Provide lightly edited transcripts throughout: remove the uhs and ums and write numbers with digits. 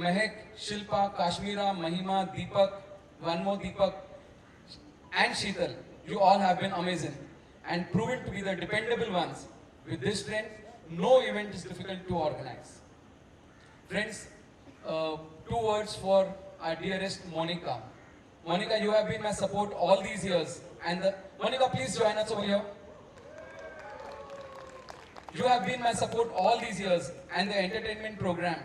Mehek, Shilpa, Kashmira, Mahima, Deepak, one more Deepak, and Sheetal. You all have been amazing and proven to be the dependable ones. With this strength, no event is difficult to organize. Friends, two words for our dearest Monica. Monica, you have been my support all these years. Monica, please join us over here. You have been my support all these years, and the entertainment program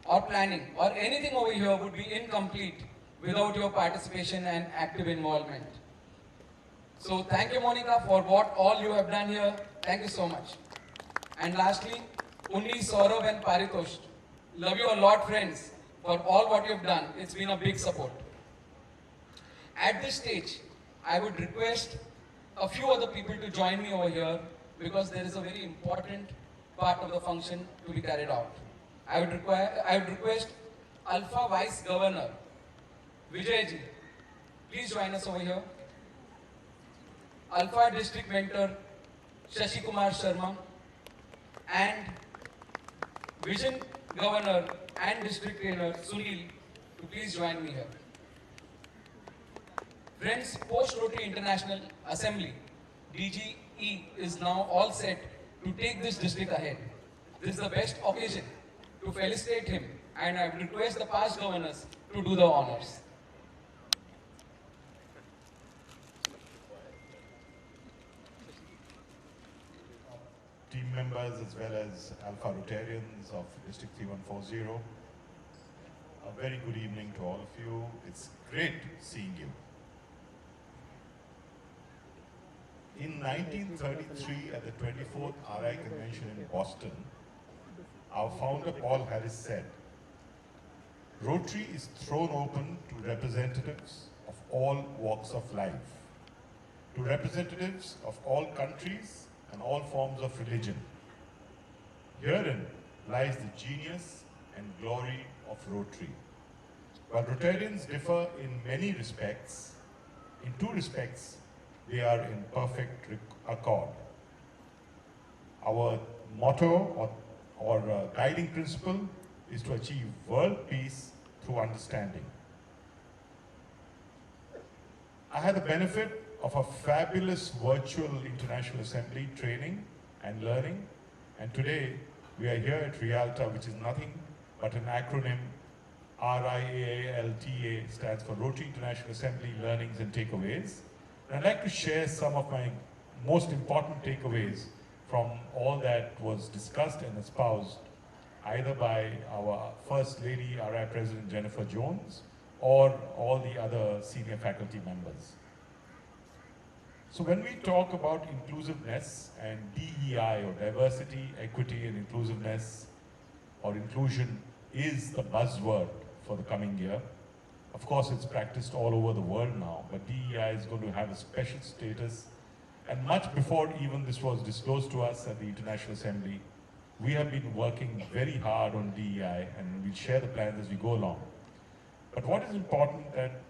or planning or anything over here would be incomplete without your participation and active involvement. So thank you, Monica, for what all you have done here. Thank you so much. And lastly, Unni, Saurav and Paritosh. Love you a lot, friends, for all what you've done. It's been a big support. At this stage, I would request a few other people to join me over here because there is a very important part of the function to be carried out. I would request Alpha Vice Governor Vijayji, please join us over here. Alpha District Mentor Shashi Kumar Sharma and Vision Governor and District Trainer Sunil to please join me here. Friends, post Rotary International Assembly, DGE is now all set to take this district ahead. This is the best occasion to felicitate him, and I would request the past governors to do the honors. Team members as well as Alpha Rotarians of District 3140, a very good evening to all of you. It's great seeing you. In 1933, at the 24th RI Convention in Boston, our founder Paul Harris said, Rotary is thrown open to representatives of all walks of life, to representatives of all countries and all forms of religion. Herein lies the genius and glory of Rotary. While Rotarians differ in many respects, in two respects, they are in perfect accord. Our motto or guiding principle is to achieve world peace through understanding. I had the benefit of a fabulous virtual International Assembly training and learning, and today we are here at Rialta, which is nothing but an acronym. RIALTA stands for Rotary International Assembly Learnings and Takeaways. And I'd like to share some of my most important takeaways from all that was discussed and espoused either by our First Lady, RI President Jennifer Jones, or all the other senior faculty members. So when we talk about inclusiveness and DEI, or diversity, equity and inclusiveness, or inclusion is the buzzword for the coming year. Of course, it's practiced all over the world now, but DEI is going to have a special status. And much before even this was disclosed to us at the International Assembly, we have been working very hard on DEI, and we'll share the plans as we go along. But what is important that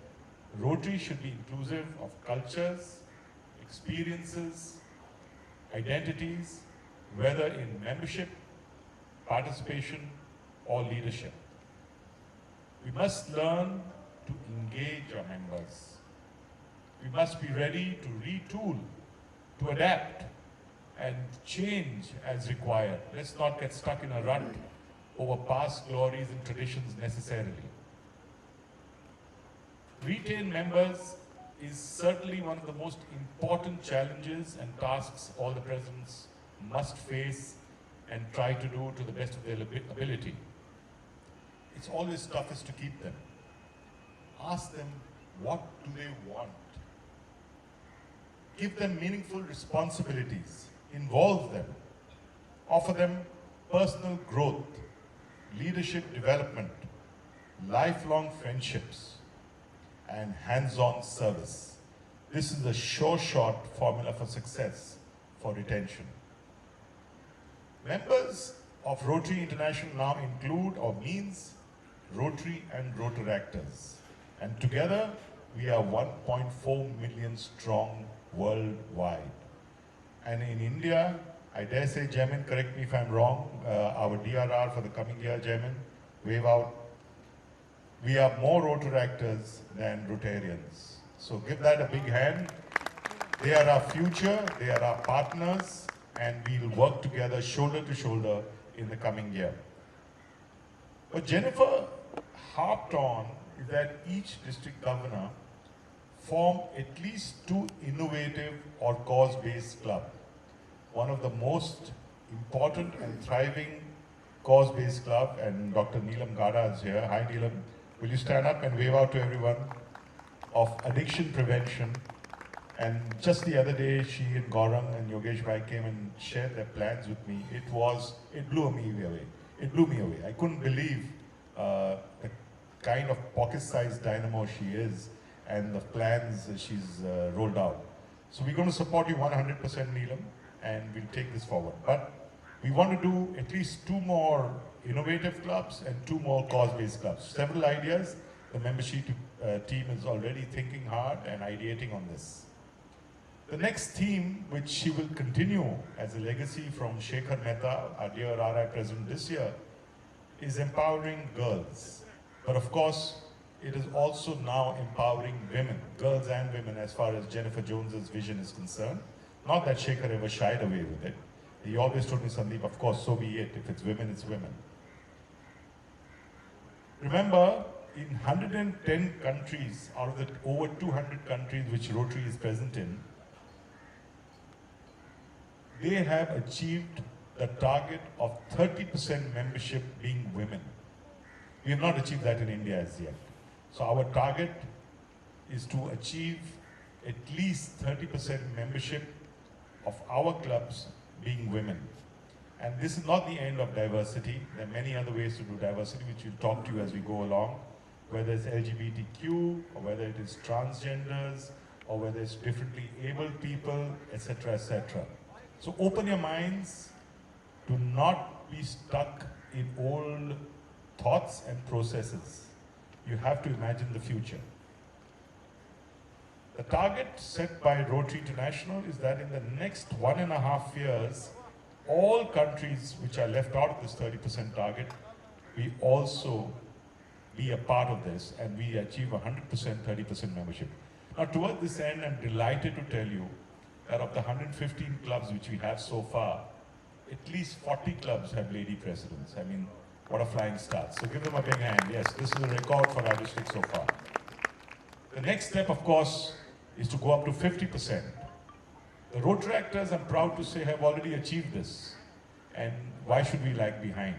Rotary should be inclusive of cultures, experiences, identities, whether in membership, participation, or leadership. We must learn to engage our members. We must be ready to retool, to adapt, and change as required. Let's not get stuck in a rut over past glories and traditions necessarily. Retain members is certainly one of the most important challenges and tasks all the presidents must face and try to do to the best of their ability. It's always toughest to keep them. Ask them, what do they want? Give them meaningful responsibilities. Involve them. Offer them personal growth, leadership development, lifelong friendships, and hands-on service. This is a sure shot formula for success for retention. Members of Rotary International now include or means Rotary and Rotaractors. And together we are 1.4 million strong worldwide. And in India, I dare say, Jemin, correct me if I'm wrong, our DRR for the coming year, Jemin, wave out. we are more Rotaractors than Rotarians. So give that a big hand. They are our future, they are our partners, and we will work together shoulder to shoulder in the coming year. What Jennifer harped on is that each district governor form at least 2 innovative or cause-based clubs. One of the most important and thriving cause-based club, and Dr. Neelam Gada is here. Hi Neelam, will you stand up and wave out to everyone, of addiction prevention. And just the other day, she and Gaurang and Yogesh Bhai came and shared their plans with me. It blew me away. It blew me away. I couldn't believe the kind of pocket-sized dynamo she is and the plans she's rolled out. So we're going to support you 100%, Neelam, and we'll take this forward. But we want to do at least 2 more innovative clubs and 2 more cause-based clubs. Several ideas. The membership team is already thinking hard and ideating on this. The next theme, which she will continue as a legacy from Shekhar Mehta, our dear RI president this year, is empowering girls. But of course, it is also now empowering women, girls and women, as far as Jennifer Jones's vision is concerned. Not that Shekhar ever shied away with it. He always told me, Sandeep, of course, so be it. If it's women, it's women. Remember, in 110 countries, out of the over 200 countries which Rotary is present in, they have achieved the target of 30% membership being women. We have not achieved that in India as yet. So our target is to achieve at least 30% membership of our clubs being women. And this is not the end of diversity. There are many other ways to do diversity, which we'll talk to you as we go along, whether it's LGBTQ, or whether it is transgenders, or whether it's differently abled people, etc., etc. So open your minds. Do not be stuck in old thoughts and processes. You have to imagine the future. The target set by Rotary International is that in the next 1.5 years, all countries which are left out of this 30% target, we also be a part of this and we achieve 100%, 30% membership. Now toward this end, I'm delighted to tell you that of the 115 clubs which we have so far, at least 40 clubs have lady presidents. I mean, what a flying start. So give them a big hand. Yes, this is a record for our district so far. The next step, of course, is to go up to 50%. The Rotaractors, I'm proud to say, have already achieved this. And why should we lag behind?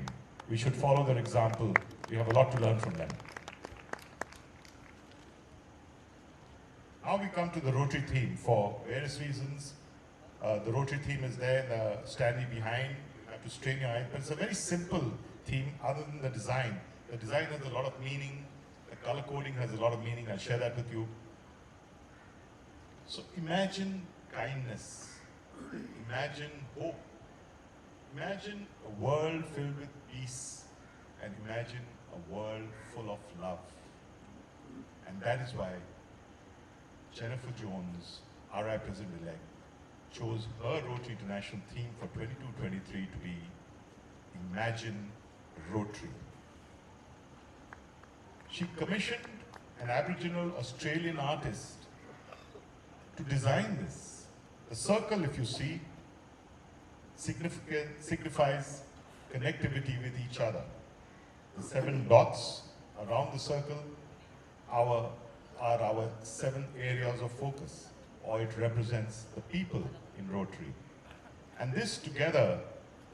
We should follow their example. We have a lot to learn from them. Now we come to the Rotary Theme. For various reasons, the Rotary Theme is there, standing behind. You have to strain your eyes. But it's a very simple theme other than the design. The design has a lot of meaning. The color coding has a lot of meaning. I'll share that with you. So imagine kindness. Imagine hope. Imagine a world filled with peace. And imagine a world full of love. And that is why Jennifer Jones, RI President-elect, chose her Rotary International theme for 22-23 to be Imagine Rotary. She commissioned an Aboriginal Australian artist to design this. The circle, if you see, signifies connectivity with each other. The 7 dots around the circle are our 7 areas of focus, or it represents the people in Rotary. And this together,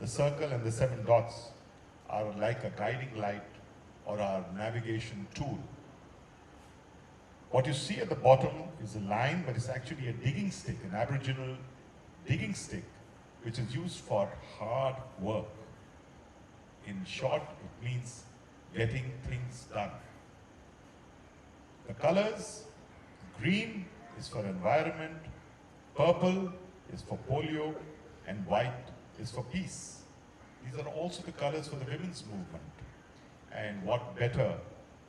the circle and the 7 dots, are like a guiding light or our navigation tool. What you see at the bottom is a line, but it's actually a digging stick, an Aboriginal digging stick, which is used for hard work. In short, it means getting things done. The colors, green is for environment, purple is for polio, and white is for peace. These are also the colors for the women's movement. And what better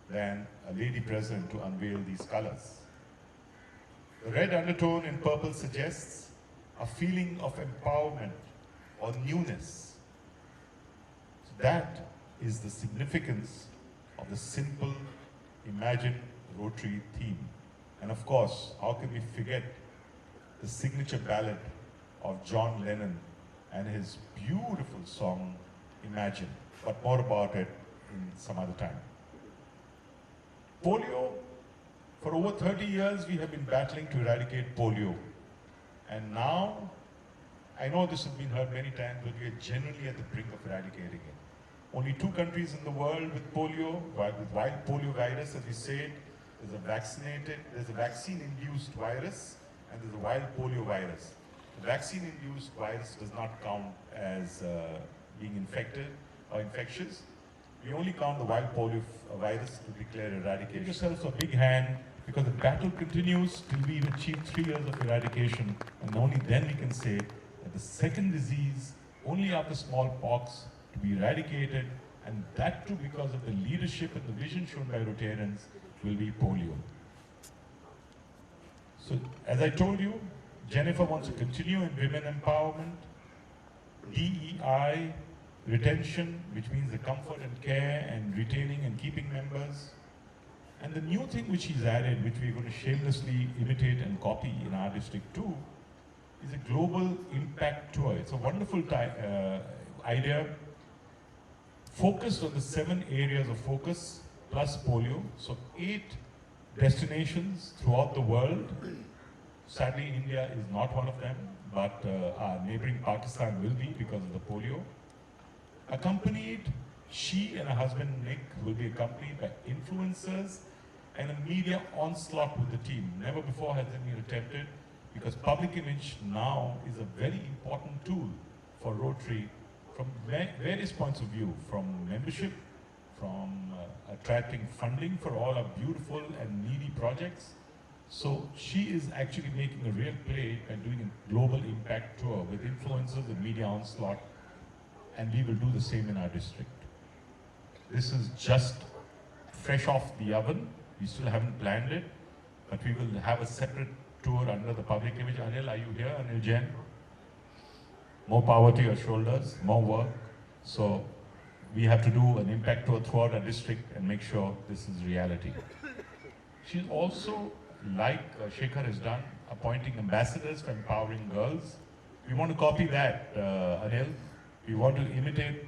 than a lady president to unveil these colors? The red undertone in purple suggests a feeling of empowerment or newness. So that is the significance of the simple Imagine Rotary Theme. And of course, how can we forget the signature ballad of John Lennon and his beautiful song, Imagine. But more about it in some other time. Polio, for over 30 years we have been battling to eradicate polio. And now, I know this has been heard many times, but we are genuinely at the brink of eradicating it. Only 2 countries in the world with polio, with wild polio virus, as we say it. There's a vaccine-induced virus, and there's a wild polio virus. The vaccine-induced virus does not count as being infected or infectious. We only count the wild polio virus to declare eradication. Give yourselves a big hand, because the battle continues till we've achieved 3 years of eradication, and only then we can say that the second disease, only after smallpox, to be eradicated, and that too because of the leadership and the vision shown by Rotarians, will be polio. So, as I told you, Jennifer wants to continue in women empowerment, DEI, retention, which means the comfort and care and retaining and keeping members. And the new thing which she's added, which we're going to shamelessly imitate and copy in our district too, is a global impact tour. It's a wonderful idea, focused on the 7 areas of focus plus polio. So 8 destinations throughout the world. Sadly, India is not one of them, but our neighboring Pakistan will be because of the polio. Accompanied, she and her husband Nick will be accompanied by influencers and a media onslaught with the team. Never before has it been attempted, because public image now is a very important tool for Rotary from various points of view, from membership, from attracting funding for all our beautiful and needy projects. So she is actually making a real play and doing a global impact tour with influencers and media onslaught, and we will do the same in our district. This is just fresh off the oven. We still haven't planned it, but we will have a separate tour under the public image. Anil, are you here? Anil Jain? More power to your shoulders, more work. So we have to do an impact tour throughout our district and make sure this is reality. She's also, like Shekhar has done, appointing ambassadors for empowering girls. We want to copy that, Anil. We want to imitate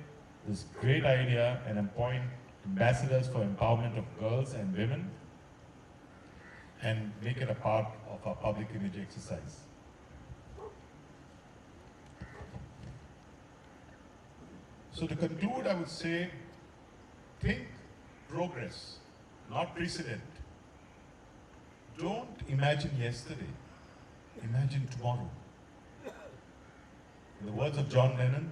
this great idea and appoint ambassadors for empowerment of girls and women and make it a part of our public image exercise. So to conclude, I would say, think progress, not precedent. Don't imagine yesterday, imagine tomorrow. In the words of John Lennon,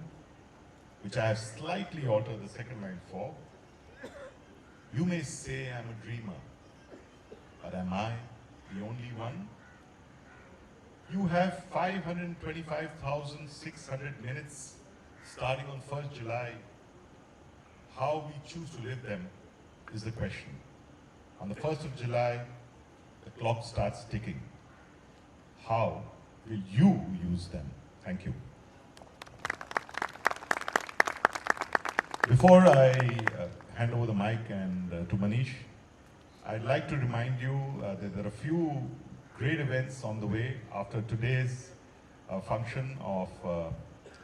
which I have slightly altered the second line for, you may say I'm a dreamer, but am I the only one? You have 525,600 minutes starting on 1st July. How we choose to live them is the question. On the 1st of July, the clock starts ticking. How will you use them? Thank you. Before I hand over the mic and to Manish, I'd like to remind you that there are a few great events on the way. After today's function of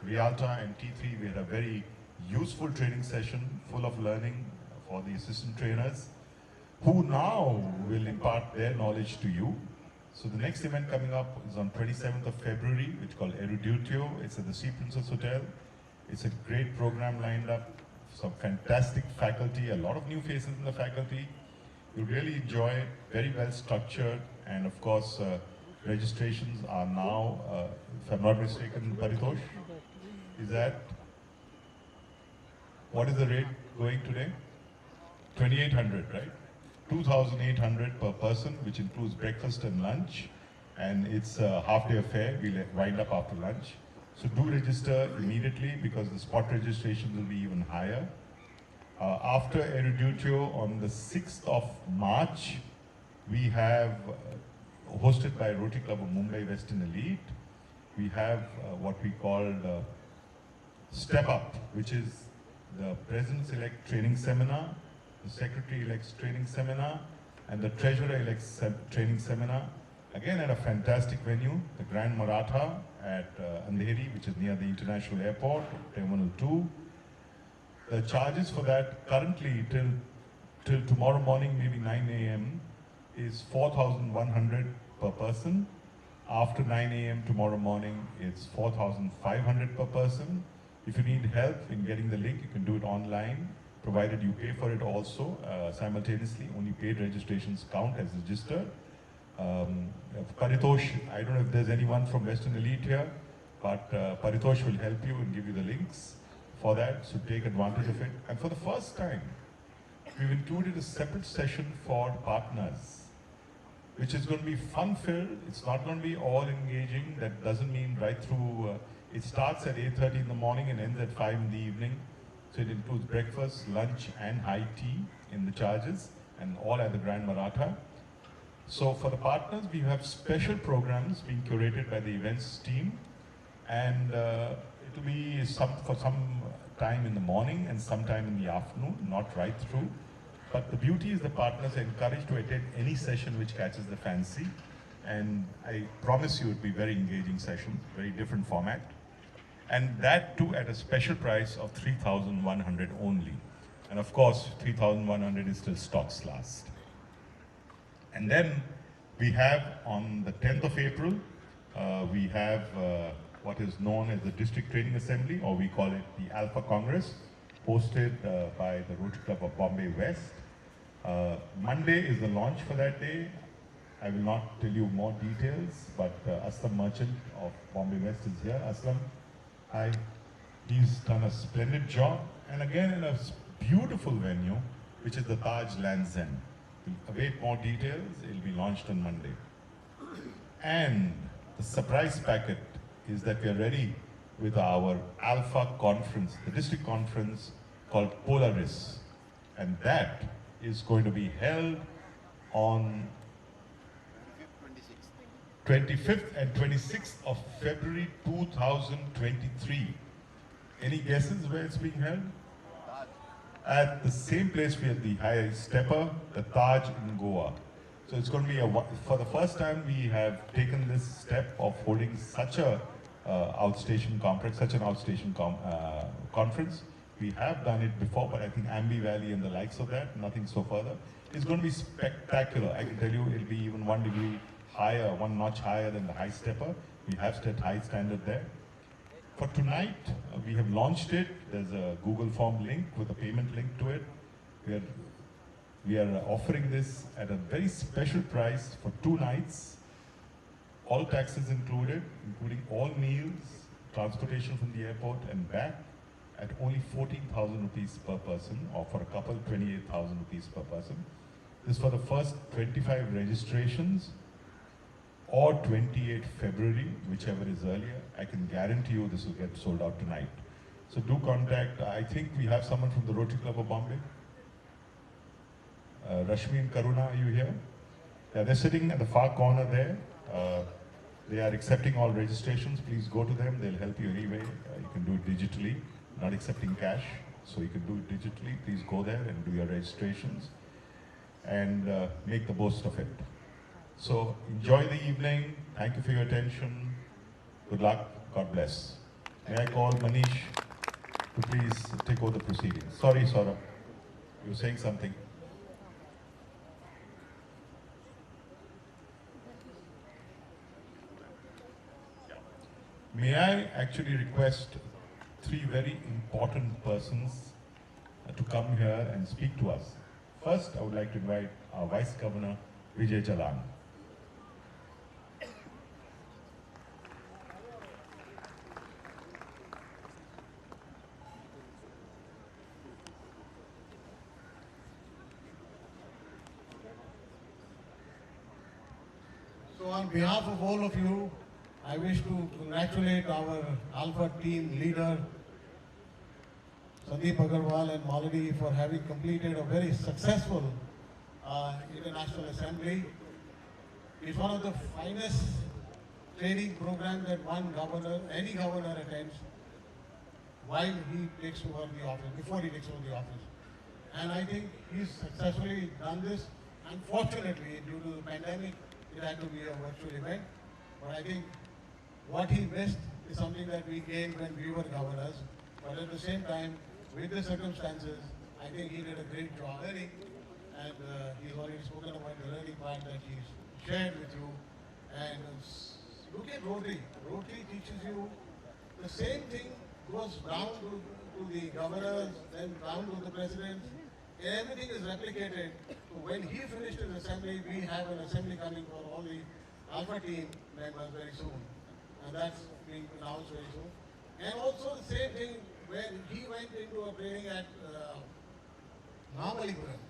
Rialta and T3, we had a very useful training session full of learning for the assistant trainers, who now will impart their knowledge to you. So the next event coming up is on 27th of February, which is called Eruditio. It's at the Sea Princess Hotel. It's a great program lined up, some fantastic faculty, a lot of new faces in the faculty. You'll really enjoy it, very well structured, and of course, registrations are now, if I'm not mistaken, Paritosh, is that, what is the rate going today? 2,800, right? 2,800 per person, which includes breakfast and lunch, and it's a half-day affair. We'll wind up after lunch. So do register immediately, because the spot registrations will be even higher. After Eruditio on the 6th of March, we have, hosted by Rotary Club of Mumbai Western Elite, we have what we call Step Up, which is the President Select Training Seminar, the Secretary-elect's training seminar, and the Treasurer-elect's training seminar. Again at a fantastic venue, the Grand Maratha at Andheri, which is near the International Airport, Terminal 2. The charges for that currently till tomorrow morning, maybe 9 a.m., is 4,100 per person. After 9 a.m. tomorrow morning, it's 4,500 per person. If you need help in getting the link, you can do it online, provided you pay for it also simultaneously. Only paid registrations count as registered. Paritosh, I don't know if there's anyone from Western Elite here, but Paritosh will help you and give you the links for that, so take advantage of it. And for the first time, we've included a separate session for partners, which is going to be fun-filled. It's not going to be all engaging. That doesn't mean right through, it starts at 8:30 in the morning and ends at 5 in the evening. So it includes breakfast, lunch, and high tea in the charges, and all at the Grand Maratha. So for the partners, we have special programs being curated by the events team, and it'll be for some time in the morning and sometime in the afternoon, not right through. But the beauty is the partners are encouraged to attend any session which catches the fancy, and I promise you it'll be very engaging session, very different format, and that too at a special price of 3,100 only. And of course, 3,100 is till stocks last. And then we have on the 10th of April, we have what is known as the District Training Assembly, or we call it the Alpha Congress, hosted by the Rotary Club of Bombay West. Monday is the launch for that day. I will not tell you more details, but Aslam Merchant of Bombay West is here. Aslam, hi. He's done a splendid job, and again in a beautiful venue, which is the Taj Lands End. We'll await more details. It'll be launched on Monday. And the surprise packet is that we are ready with our Alpha Conference, the district conference called Polaris. And that is going to be held on 25th and 26th of February 2023. Any guesses where it's being held? At the same place we had the high stepper, the Taj in Goa. So it's going to be for the first time we have taken this step of holding such a outstation complex, such an outstation conference. We have done it before, but I think Ambi Valley and the likes of that, nothing so further. It's going to be spectacular. I can tell you it'll be even 1 degree higher, 1 notch higher than the high stepper. We have set high standard there. For tonight, we have launched it. There's a Google form link with a payment link to it. We are offering this at a very special price for 2 nights. All taxes included, including all meals, transportation from the airport and back, at only 14,000 rupees per person, or for a couple, 28,000 rupees per person. This is for the first 25 registrations, or 28 February, whichever is earlier. I can guarantee you this will get sold out tonight. So do contact, I think we have someone from the Rotary Club of Bombay. Rashmi and Karuna, are you here? Yeah, they're sitting at the far corner there. They are accepting all registrations. Please go to them, they'll help you anyway. You can do it digitally, not accepting cash. So you can do it digitally. Please go there and do your registrations and make the most of it. So enjoy the evening. Thank you for your attention. Good luck. God bless. May I call Manish to please take over the proceedings. Sorry, Saurabh. You were saying something. May I actually request 3 very important persons to come here and speak to us. First, I would like to invite our Vice Governor, Vijay Jalan. So on behalf of all of you, I wish to congratulate our Alpha team leader, Sandeep Agarwal and Maladi, for having completed a very successful international assembly. It's one of the finest training programs that any governor attends while he takes over the office, before he takes over the office. And I think he's successfully done this. Unfortunately, due to the pandemic, it had to be a virtual event. But I think what he missed is something that we gained when we were governors. But at the same time, with the circumstances, I think he did a great job learning. And he's already spoken about the learning part that he's shared with you. And look at Rotary. Rotary teaches you the same thing goes down to the governors, then down to the president. Everything is replicated. So when he finished his assembly, we have an assembly coming for all the Alpha team members very soon. And that's being announced very soon. And also the same thing when he went into a training at Namalipuram,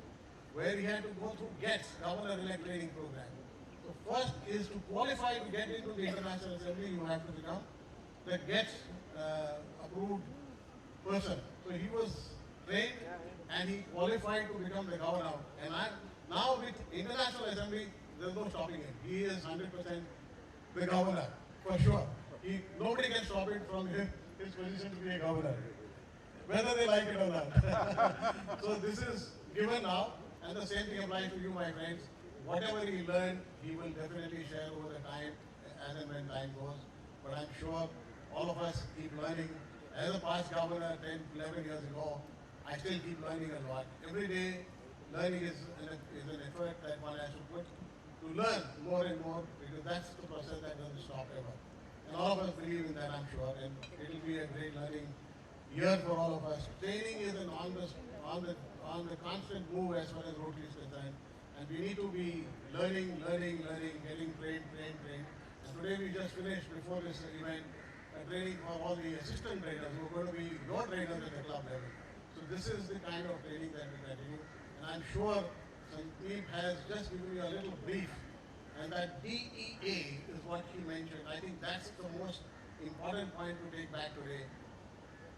where he had to go through GETS, Governor-elect Training Program. So first is to qualify to get into the International Assembly, you have to become the GETS approved person. So he was trained and he qualified to become the governor. And now with International Assembly, there's no stopping him. He is 100% the governor, for sure. Nobody can stop it from his position to be a governor, whether they like it or not. So this is given now, and the same thing applies to you, my friends. Whatever he learned, he will definitely share over the time, as and when time goes. But I'm sure all of us keep learning. As a past governor 10, 11 years ago, I still keep learning a lot. Every day, learning is an effort that one has to put to learn more and more, because that's the process that doesn't stop ever. And all of us believe in that, I'm sure, and it will be a great learning year for all of us. Training is on the constant move as far as Rotary is concerned, and we need to be learning, getting trained. And today we just finished, before this event, training for all the assistant trainers who are going to be your trainers at the club level. So this is the kind of training that we continue, and I'm sure Sandeep has just given you a little brief, and that DEA is what he mentioned. I think that's the most important point to take back today.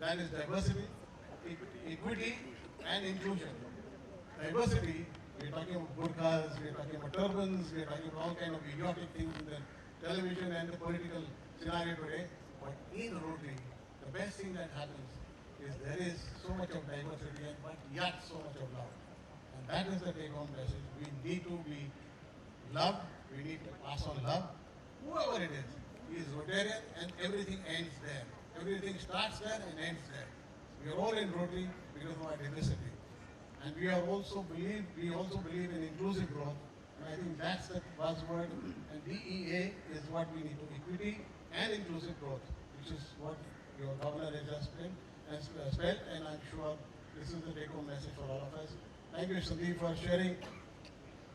That is diversity, equity, and inclusion. Diversity, we're talking about burqas, we're talking about turbans, we're talking about all kind of idiotic things in the television and the political scenario today. But in Rotary, the best thing that happens is there is so much of diversity, but yet so much of love. And that is the take-home message. We need to be loved, we need to pass on love. Whoever it is, he is Rotarian, and everything ends there. Everything starts there and ends there. We are all in Rotary because of our diversity. And we also believe in inclusive growth. And I think that's the buzzword. And DEA is what we need to, equity and inclusive growth, which is what your governor has just spelled, and I'm sure this is the take-home message for all of us. Thank you, Sandeep, for sharing.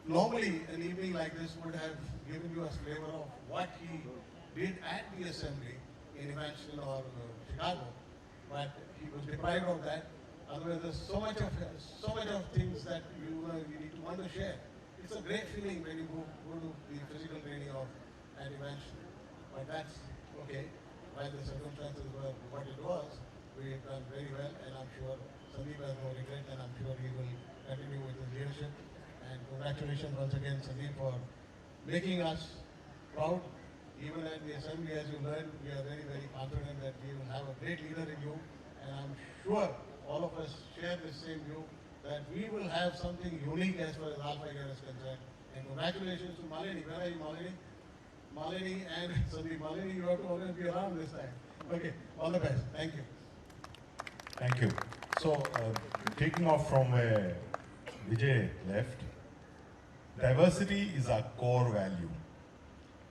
Normally, an evening like this would have given you a flavor of what he did at the assembly in Evanston or Chicago, but he was deprived of that. Otherwise, there's so much of things that you need to want to share. It's a great feeling when you go to the physical training of at Evanston, but that's okay. While the circumstances were what it was, we have done very well, and I'm sure Sandeep has no regret, and I'm sure he will continue with his leadership. And congratulations once again, Sandeep, for making us proud. Even at the assembly, as you learned, we are very, very confident that we will have a great leader in you, and I'm sure all of us share the same view that we will have something unique as far as Alpha Year is concerned. And congratulations to Malini. Where are you, Malini? Malini and Sandeep. Malini, you have to always be around this time. Okay, all the best. Thank you. Thank you. So, taking off from where Vijay left, diversity is our core value.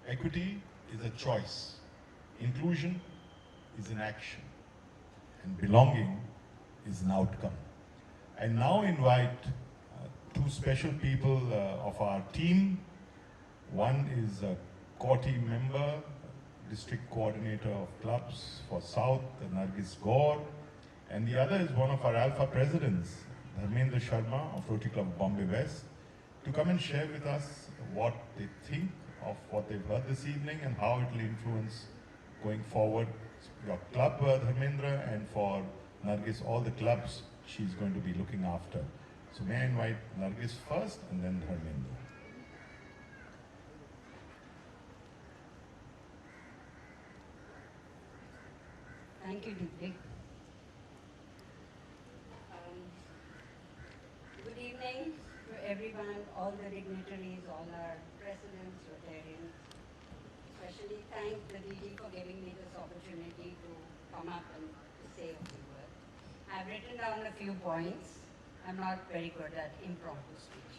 Equity is a choice. Inclusion is an action. And belonging is an outcome. I now invite two special people of our team. One is a core team member, district coordinator of clubs for South, Nargis Gaur, and the other is one of our Alpha presidents, Dharmendra Sharma of Rotary Club Bombay West, to come and share with us what they think of what they've heard this evening and how it will influence going forward your club, Dharmendra, and for Nargis, all the clubs she's going to be looking after. So may I invite Nargis first and then Dharmendra. Thank you, Divya. everyone, all the dignitaries, all our presidents, Rotarians. Especially thank the DG for giving me this opportunity to come up and say a few words. I've written down a few points. I'm not very good at impromptu speech.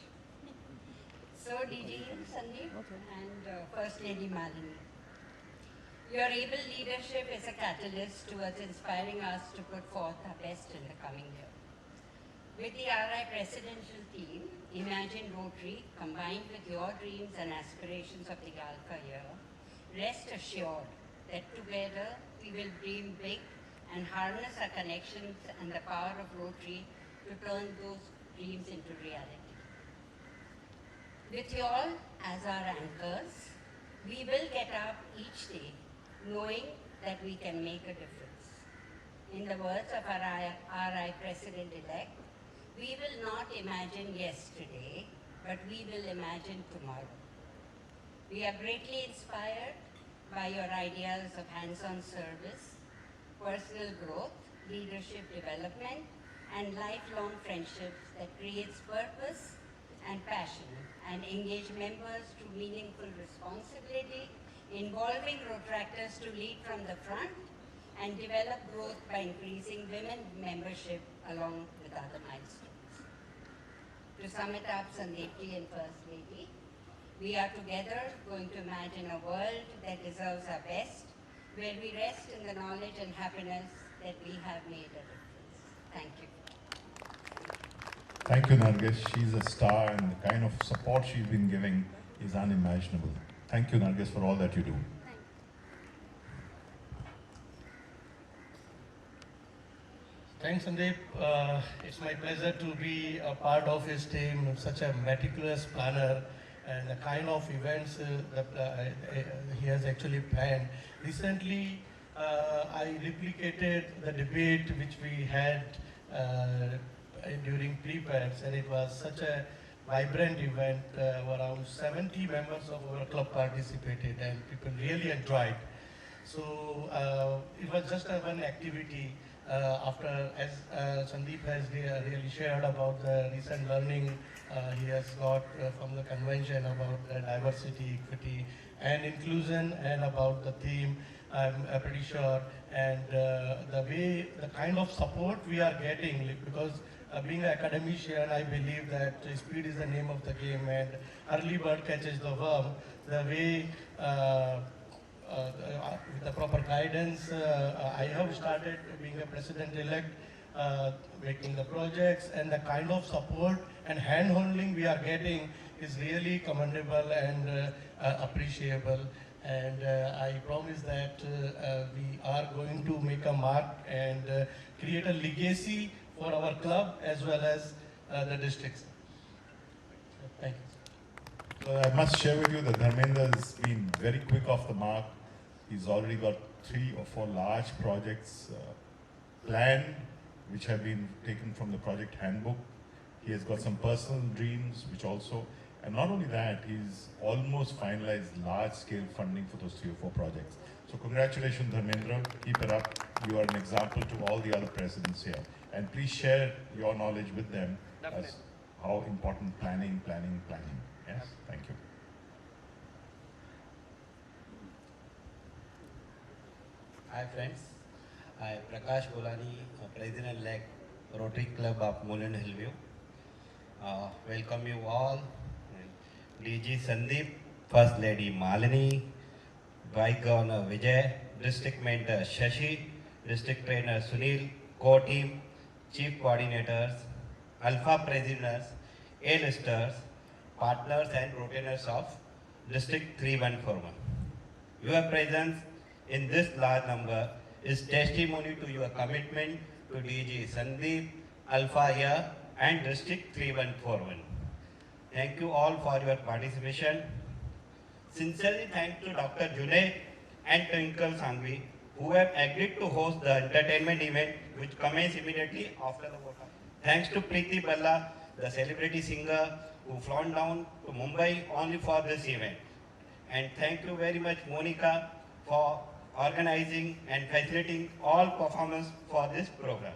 So DG Sandeep and First Lady Malini, your able leadership is a catalyst towards inspiring us to put forth our best in the coming year. With the RI presidential theme, Imagine Rotary, combined with your dreams and aspirations of the Rialta year, rest assured that together we will dream big and harness our connections and the power of Rotary to turn those dreams into reality. With you all as our anchors, we will get up each day knowing that we can make a difference. In the words of our RI President-elect, we will not imagine yesterday, but we will imagine tomorrow. We are greatly inspired by your ideas of hands-on service, personal growth, leadership development, and lifelong friendships that creates purpose and passion and engage members through meaningful responsibility, involving Rotractors to lead from the front and develop growth by increasing women membership along with other milestones. To sum it up, Sandeepji and First Lady, we are together going to imagine a world that deserves our best, where we rest in the knowledge and happiness that we have made a difference. Thank you. Thank you, Nargis. She's a star, and the kind of support she's been giving is unimaginable. Thank you, Nargis, for all that you do. Thanks, Sandeep. It's my pleasure to be a part of his team, such a meticulous planner, and the kind of events that he has actually planned. Recently, I replicated the debate which we had during pre-pads, and it was such a vibrant event. Around 70 members of our club participated, and people really enjoyed. So it was just one activity. After, as Sandeep has really shared about the recent learning he has got from the convention about diversity, equity, and inclusion, and about the theme, I'm pretty sure, and the kind of support we are getting, because being an academician, I believe that speed is the name of the game, and early bird catches the worm. The way with the proper guidance, I have started being a president-elect, making the projects, and the kind of support and hand-holding we are getting is really commendable and appreciable. And I promise that we are going to make a mark and create a legacy for our club as well as the districts. Thank you. So I must share with you that Dharmendra has been very quick off the mark. He's already got 3 or 4 large projects planned, which have been taken from the project handbook. He has got some personal dreams, which also, and not only that, he's almost finalized large-scale funding for those 3 or 4 projects. So congratulations, Dharmendra. Keep it up. You are an example to all the other presidents here. And please share your knowledge with them as how important planning. Yes, thank you. Hi friends, I am Prakash Bolani, President-elect Rotary Club of Mulund Hillview. Welcome you all. DG Sandeep, First Lady Malini, Vice Governor Vijay, District Mentor Shashi, District Trainer Sunil, Core Team, Chief Coordinators, Alpha Presidents, A-listers, partners and retainers of District 3141. Your presence in this large number is testimony to your commitment to DG Sandeep, Alpha Year and District 3141. Thank you all for your participation. Sincerely thank to Dr. Junaid and Twinkle Sangvi, who have agreed to host the entertainment event which commences immediately after the vote. Thanks to Preeti Balla, the celebrity singer who flown down to Mumbai only for this event. And thank you very much, Monica, for organizing and facilitating all performance for this program.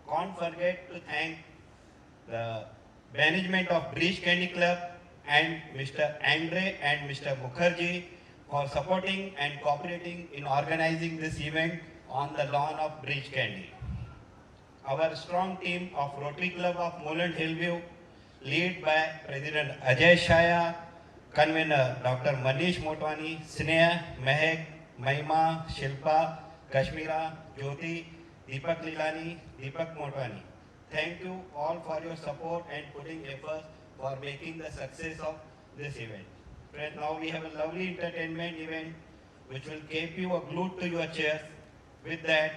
Can't forget to thank the management of Breach Candy Club, and Mr. Andre and Mr. Mukherjee for supporting and cooperating in organizing this event on the lawn of Breach Candy. Our strong team of Rotary Club of Moreland Hillview, led by President Ajay Shaya, Convener Dr. Manish Motwani, Sneha, Mehak, Mahima, Shilpa, Kashmira, Jyoti, Deepak Lilani, Deepak Motwani. Thank you all for your support and putting efforts for making the success of this event. Friends, now we have a lovely entertainment event which will keep you glued to your chairs. With that,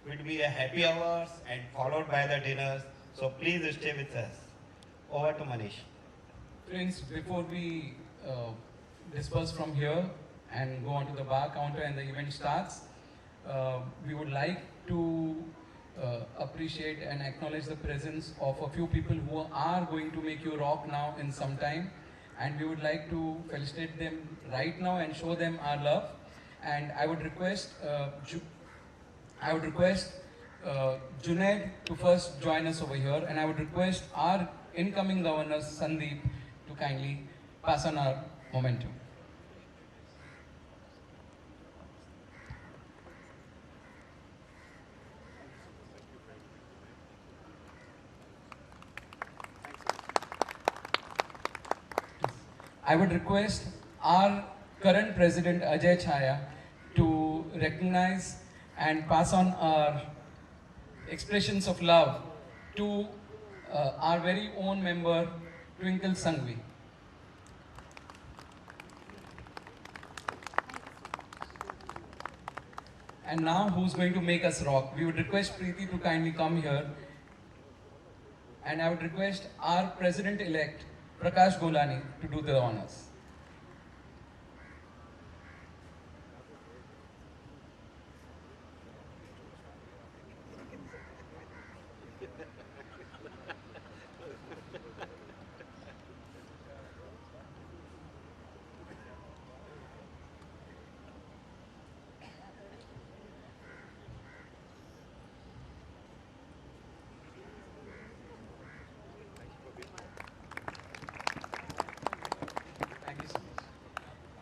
it will be a happy hours and followed by the dinners. So please stay with us. Over to Manish. Friends, before we disperse from here and go on to the bar counter and the event starts, we would like to appreciate and acknowledge the presence of a few people who are going to make you rock now in some time, and we would like to felicitate them right now and show them our love. And I would request Junaid to first join us over here, and I would request our incoming governor Sandeep to kindly pass on our momentum. I would request our current president Ajay Chaya to recognize and pass on our expressions of love to our very own member Twinkle Sangvi. And now who's going to make us rock? We would request Preeti to kindly come here, and I would request our president-elect Prakash Golani to do the honors.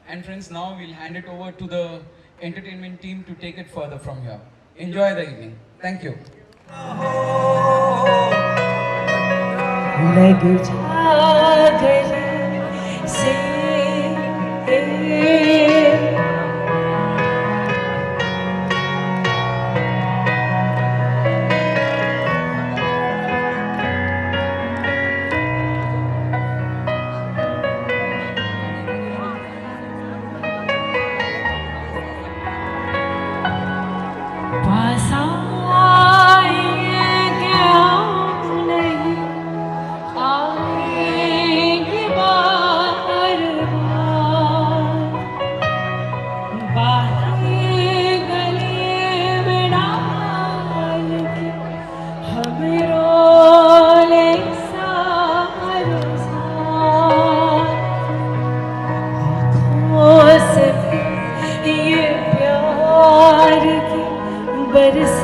And friends, now we'll hand it over to the entertainment team to take it further from here. Enjoy the evening. Thank you. ये प्यार की बरस